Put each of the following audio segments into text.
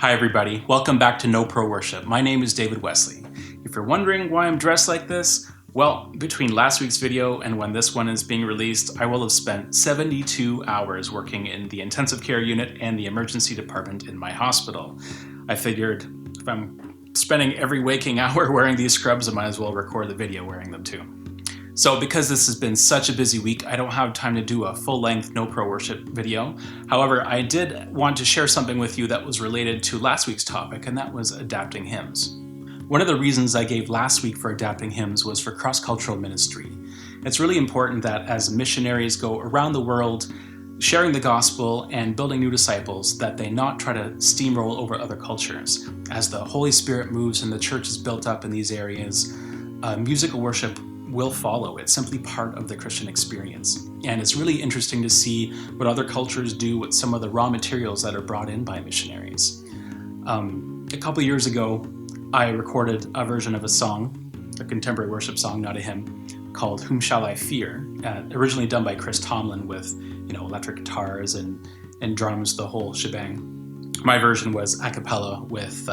Hi everybody, welcome back to NoPro Worship. My name is David Wesley. If you're wondering why I'm dressed like this, well, between last week's video and when this one is being released, I will have spent 72 hours working in the intensive care unit and the emergency department in my hospital. I figured if I'm spending every waking hour wearing these scrubs, I might as well record the video wearing them too. So because this has been such a busy week, I don't have time to do a full-length NoPro Worship video. However, I did want to share something with you that was related to last week's topic, and that was adapting hymns. One of the reasons I gave last week for adapting hymns was for cross-cultural ministry. It's really important that as missionaries go around the world, sharing the gospel and building new disciples, that they not try to steamroll over other cultures. As the Holy Spirit moves and the church is built up in these areas, musical worship will follow. It's simply part of the Christian experience. And it's really interesting to see what other cultures do with some of the raw materials that are brought in by missionaries. A couple years ago, I recorded a version of a song, a contemporary worship song, not a hymn, called Whom Shall I Fear? Originally done by Chris Tomlin with, electric guitars and drums, the whole shebang. My version was a cappella with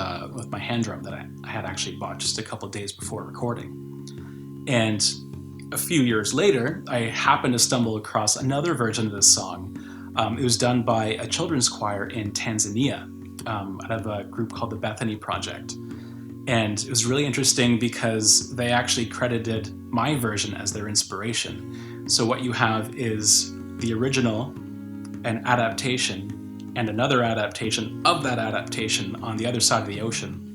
my hand drum that I had actually bought just a couple days before recording. And a few years later, I happened to stumble across another version of this song. It was done by a children's choir in Tanzania, out of a group called the Bethany Project. And it was really interesting because they actually credited my version as their inspiration. So what you have is the original, an adaptation, and another adaptation of that adaptation on the other side of the ocean.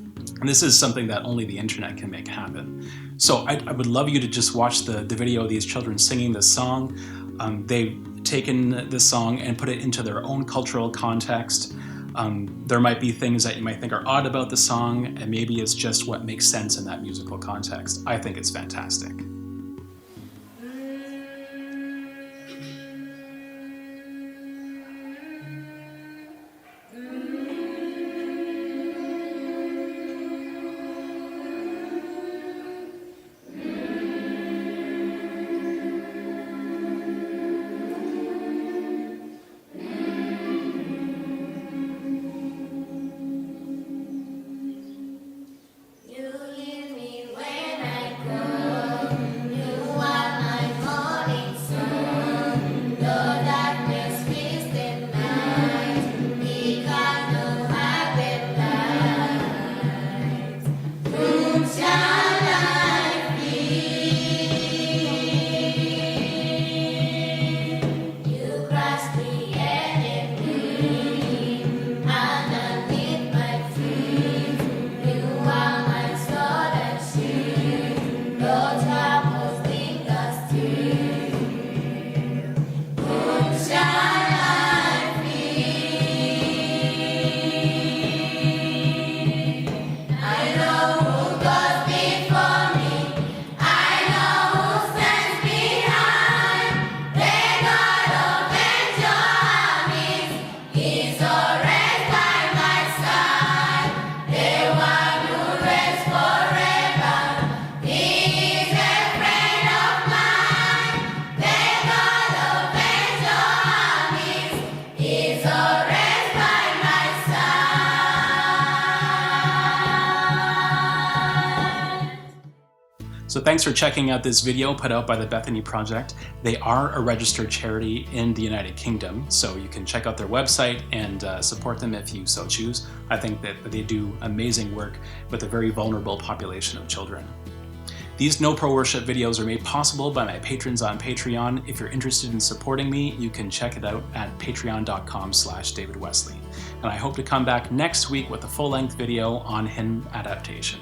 And this is something that only the internet can make happen. So I would love you to just watch the video of these children singing this song. They've taken this song and put it into their own cultural context. There might be things that you might think are odd about the song, and maybe it's just what makes sense in that musical context. I think it's fantastic. So thanks for checking out this video put out by the Bethany Project. They are a registered charity in the United Kingdom, so you can check out their website and support them if you so choose. I think that they do amazing work with a very vulnerable population of children. These NoPro Worship videos are made possible by my patrons on Patreon. If you're interested in supporting me, you can check it out at patreon.com/DavidWesley. And I hope to come back next week with a full-length video on hymn adaptation.